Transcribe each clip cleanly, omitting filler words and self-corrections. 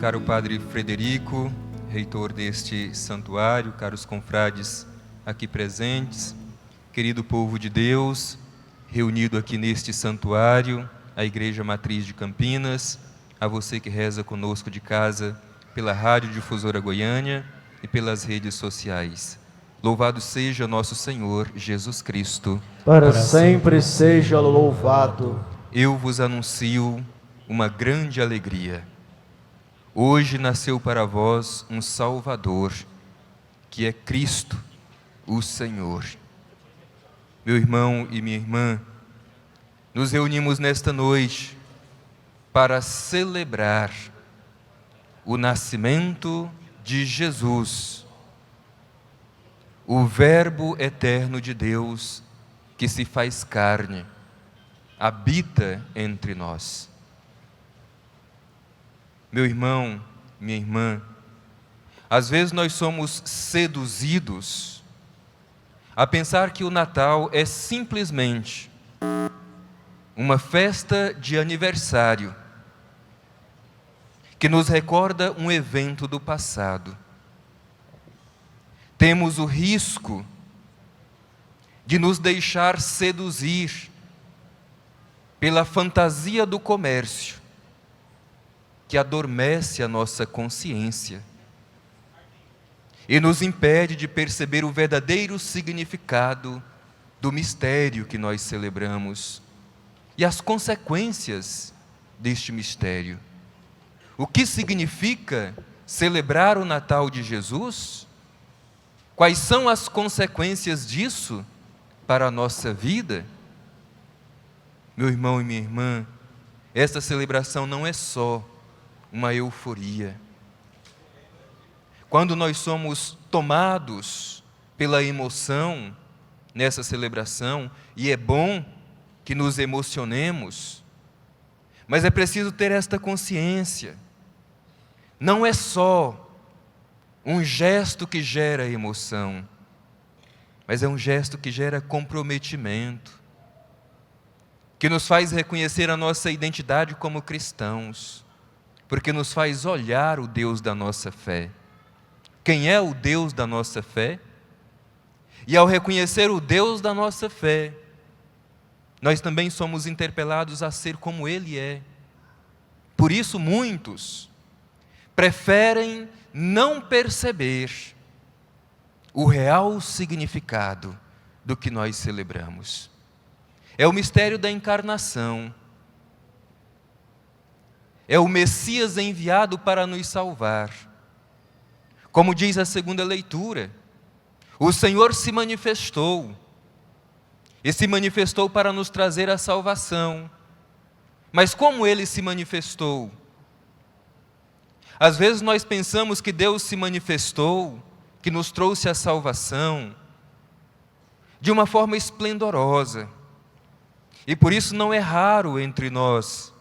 caro Padre Frederico, reitor deste santuário, caros confrades aqui presentes, querido povo de Deus, reunido aqui neste santuário, a Igreja Matriz de Campinas, a você que reza conosco de casa, pela Rádio Difusora Goiânia e pelas redes sociais. Louvado seja nosso Senhor Jesus Cristo. Para sempre seja louvado. Eu vos anuncio uma grande alegria. Hoje nasceu para vós um Salvador, que é Cristo, o Senhor. Meu irmão e minha irmã, nos reunimos nesta noite para celebrar o nascimento de Jesus, o Verbo eterno de Deus que se faz carne, habita entre nós. Meu irmão, minha irmã, às vezes nós somos seduzidos a pensar que o Natal é simplesmente uma festa de aniversário que nos recorda um evento do passado. Temos o risco de nos deixar seduzir pela fantasia do comércio, que adormece a nossa consciência e nos impede de perceber o verdadeiro significado do mistério que nós celebramos e as consequências deste mistério. O que significa celebrar o Natal de Jesus? Quais são as consequências disso para a nossa vida? Meu irmão e minha irmã, esta celebração não é só uma euforia. Quando nós somos tomados pela emoção nessa celebração, e é bom que nos emocionemos, mas é preciso ter esta consciência. Não é só um gesto que gera emoção, mas é um gesto que gera comprometimento, que nos faz reconhecer a nossa identidade como cristãos, porque nos faz olhar o Deus da nossa fé. Quem é o Deus da nossa fé? E ao reconhecer o Deus da nossa fé, nós também somos interpelados a ser como Ele é. Por isso muitos preferem não perceber o real significado do que nós celebramos. É o mistério da encarnação. É o Messias enviado para nos salvar. Como diz a segunda leitura, o Senhor se manifestou, e se manifestou para nos trazer a salvação. Mas como Ele se manifestou? Às vezes nós pensamos que Deus se manifestou, que nos trouxe a salvação, de uma forma esplendorosa. E por isso não é raro entre nós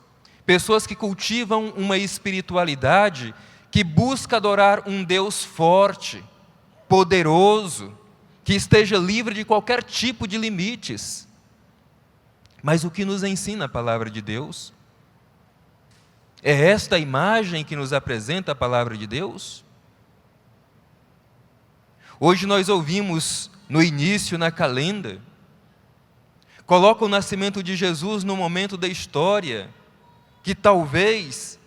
pessoas que cultivam uma espiritualidade que busca adorar um Deus forte, poderoso, que esteja livre de qualquer tipo de limites. Mas o que nos ensina a palavra de Deus? É esta a imagem que nos apresenta a palavra de Deus? Hoje nós ouvimos no início, na calenda, coloca o nascimento de Jesus no momento da história que talvez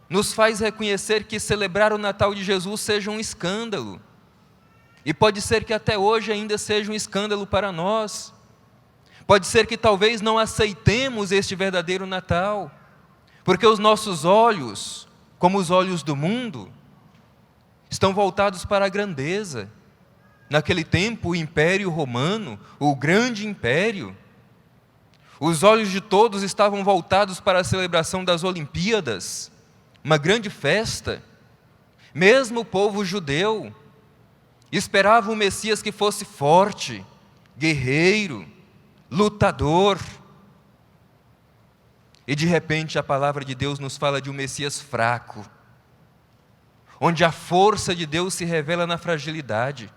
nos faz reconhecer que celebrar o Natal de Jesus seja um escândalo. E pode ser que até hoje ainda seja um escândalo para nós. Pode ser que talvez não aceitemos este verdadeiro Natal, porque os nossos olhos, como os olhos do mundo, estão voltados para a grandeza. Naquele tempo, o Império Romano, o grande império, os olhos de todos estavam voltados para a celebração das Olimpíadas, uma grande festa. Mesmo o povo judeu esperava um Messias que fosse forte, guerreiro, lutador. E de repente a palavra de Deus nos fala de um Messias fraco, onde a força de Deus se revela na fragilidade.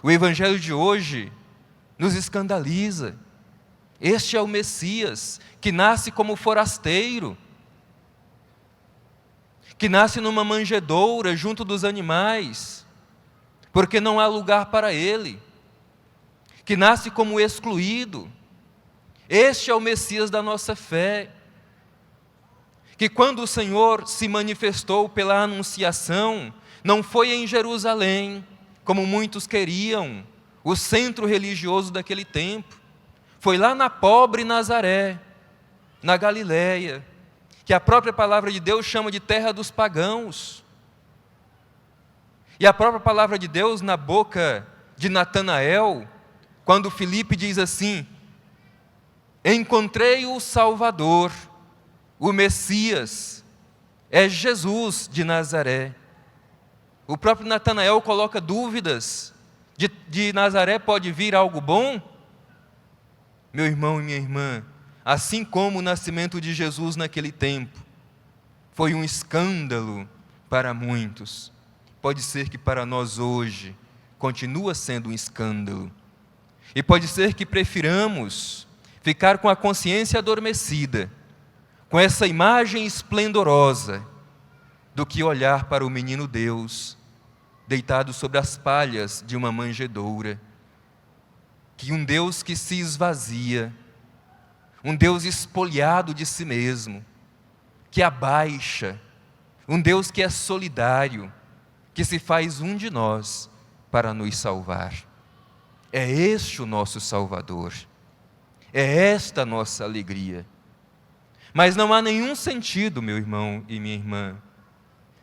O Evangelho de hoje nos escandaliza. Este é o Messias que nasce como forasteiro. que nasce numa manjedoura junto dos animais, porque não há lugar para ele, que nasce como excluído. Este é o Messias da nossa fé, que quando o Senhor se manifestou pela anunciação, não foi em Jerusalém, como muitos queriam, o centro religioso daquele tempo, foi lá na pobre Nazaré, na Galileia, que a própria palavra de Deus chama de terra dos pagãos. E a própria palavra de Deus na boca de Natanael, quando Filipe diz assim: encontrei o Salvador, o Messias, é Jesus de Nazaré. O próprio Natanael coloca dúvidas: de Nazaré pode vir algo bom? Meu irmão e minha irmã, assim como o nascimento de Jesus naquele tempo foi um escândalo para muitos, pode ser que para nós hoje continua sendo um escândalo. E pode ser que prefiramos ficar com a consciência adormecida, com essa imagem esplendorosa, do que olhar para o menino Deus, deitado sobre as palhas de uma manjedoura, que um Deus que se esvazia, um Deus espoliado de si mesmo, que abaixa, um Deus que é solidário, que se faz um de nós para nos salvar. É este o nosso Salvador, é esta a nossa alegria. Mas não há nenhum sentido, meu irmão e minha irmã,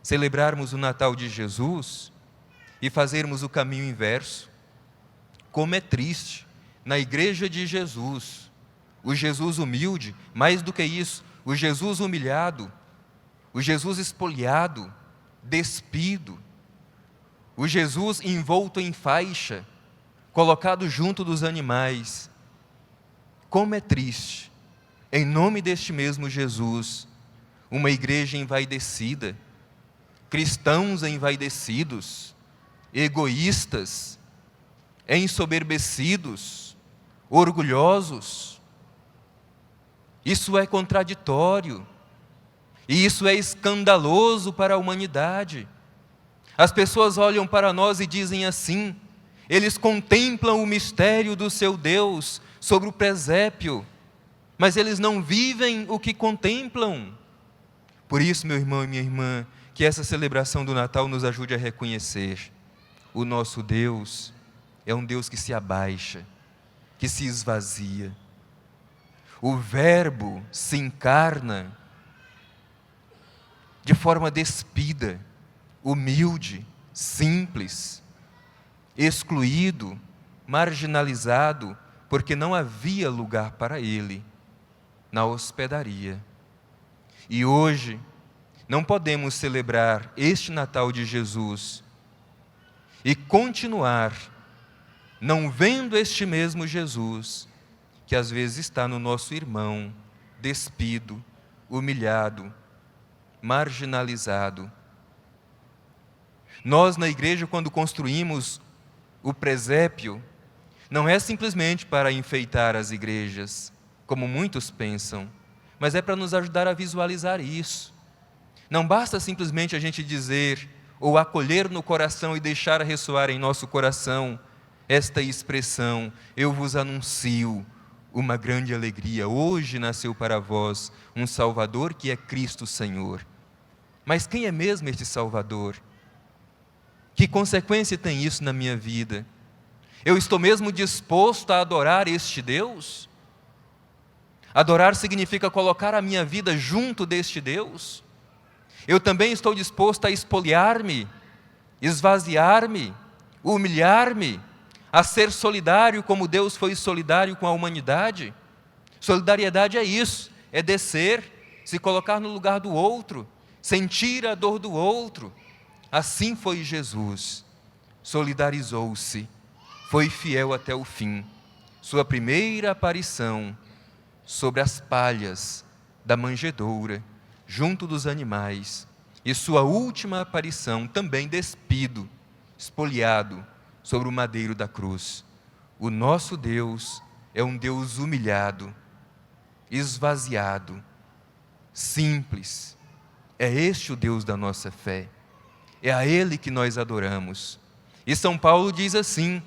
celebrarmos o Natal de Jesus e fazermos o caminho inverso. Como é triste, na igreja de Jesus, o Jesus humilde, mais do que isso, o Jesus humilhado, o Jesus espoliado, despido, o Jesus envolto em faixa, colocado junto dos animais. Como é triste, em nome deste mesmo Jesus, uma igreja envaidecida, cristãos envaidecidos, egoístas, ensoberbecidos, orgulhosos. Isso é contraditório, e isso é escandaloso para a humanidade. As pessoas olham para nós e dizem assim: eles contemplam o mistério do seu Deus sobre o presépio, mas eles não vivem o que contemplam. Por isso, meu irmão e minha irmã, que essa celebração do Natal nos ajude a reconhecer: o nosso Deus é um Deus que se abaixa, que se esvazia. O Verbo se encarna de forma despida, humilde, simples, excluído, marginalizado, porque não havia lugar para ele na hospedaria. E hoje não podemos celebrar este Natal de Jesus e continuar não vendo este mesmo Jesus, que às vezes está no nosso irmão, despido, humilhado, marginalizado. Nós na igreja, quando construímos o presépio, não é simplesmente para enfeitar as igrejas, como muitos pensam, mas é para nos ajudar a visualizar isso. Não basta simplesmente a gente dizer, ou acolher no coração e deixar ressoar em nosso coração esta expressão: eu vos anuncio uma grande alegria, hoje nasceu para vós um Salvador que é Cristo Senhor. Mas quem é mesmo este Salvador? Que consequência tem isso na minha vida? Eu estou mesmo disposto a adorar este Deus? Adorar significa colocar a minha vida junto deste Deus? Eu também estou disposto a espoliar-me, esvaziar-me, humilhar-me, a ser solidário como Deus foi solidário com a humanidade? Solidariedade é isso, é descer, se colocar no lugar do outro, sentir a dor do outro. Assim foi Jesus, solidarizou-se, foi fiel até o fim. Sua primeira aparição sobre as palhas da manjedoura, junto dos animais, e sua última aparição também despido, espoliado, sobre o madeiro da cruz. O nosso Deus é um Deus humilhado, esvaziado, simples, É este o Deus da nossa fé. É a Ele que nós adoramos. E São Paulo diz assim,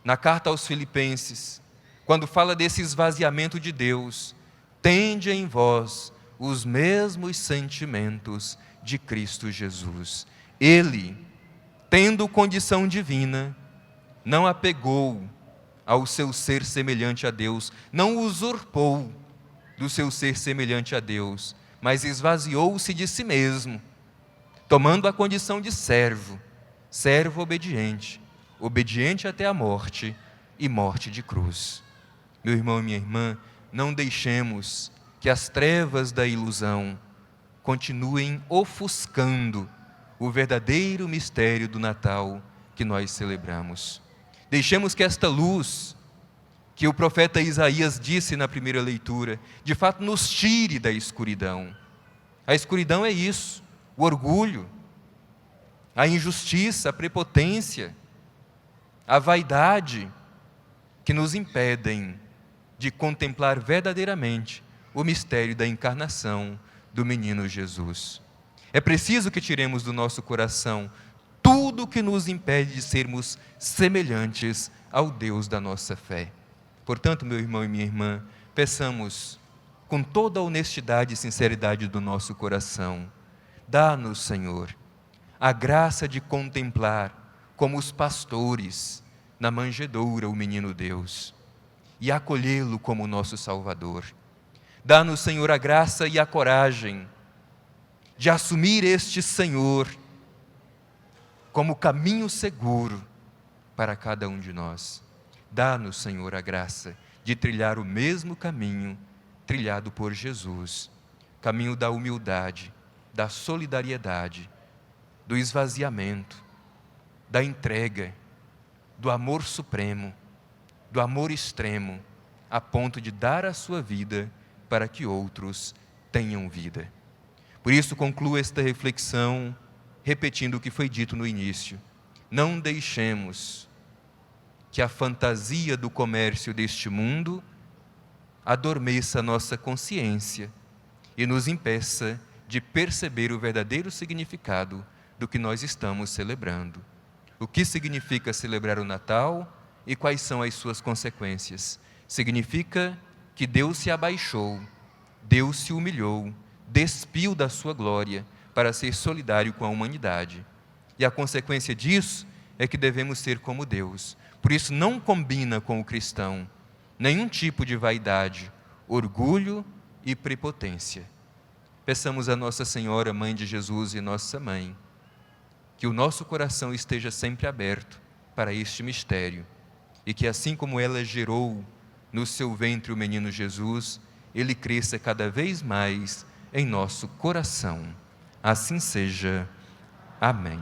na carta aos Filipenses, quando fala desse esvaziamento de Deus: tende em vós os mesmos sentimentos de Cristo Jesus. Ele, tendo condição divina, não apegou ao seu ser semelhante a Deus, não usurpou do seu ser semelhante a Deus, mas esvaziou-se de si mesmo, tomando a condição de servo, servo obediente, obediente até a morte e morte de cruz. Meu irmão e minha irmã, não deixemos que as trevas da ilusão continuem ofuscando o verdadeiro mistério do Natal que nós celebramos. Deixemos que esta luz, que o profeta Isaías disse na primeira leitura, de fato nos tire da escuridão. A escuridão é isso: o orgulho, a injustiça, a prepotência, a vaidade, que nos impedem de contemplar verdadeiramente o mistério da encarnação do menino Jesus. É preciso que tiremos do nosso coração tudo que nos impede de sermos semelhantes ao Deus da nossa fé. Portanto, meu irmão e minha irmã, peçamos com toda a honestidade e sinceridade do nosso coração: dá-nos, Senhor, a graça de contemplar como os pastores na manjedoura o menino Deus e acolhê-lo como nosso Salvador. Dá-nos, Senhor, a graça e a coragem de assumir este Senhor como caminho seguro para cada um de nós. Dá-nos, Senhor, a graça de trilhar o mesmo caminho trilhado por Jesus, caminho da humildade, da solidariedade, do esvaziamento, da entrega, do amor supremo, do amor extremo, a ponto de dar a sua vida para que outros tenham vida. Por isso, concluo esta reflexão repetindo o que foi dito no início: não deixemos que a fantasia do comércio deste mundo adormeça a nossa consciência e nos impeça de perceber o verdadeiro significado do que nós estamos celebrando. O que significa celebrar o Natal e quais são as suas consequências? Significa que Deus se abaixou, Deus se humilhou, despiu da sua glória para ser solidário com a humanidade. E a consequência disso é que devemos ser como Deus. Por isso não combina com o cristão nenhum tipo de vaidade, orgulho e prepotência. Peçamos a Nossa Senhora, Mãe de Jesus e Nossa Mãe, que o nosso coração esteja sempre aberto para este mistério e que, assim como ela gerou no seu ventre o menino Jesus, ele cresça cada vez mais em nosso coração. Assim seja. Amém.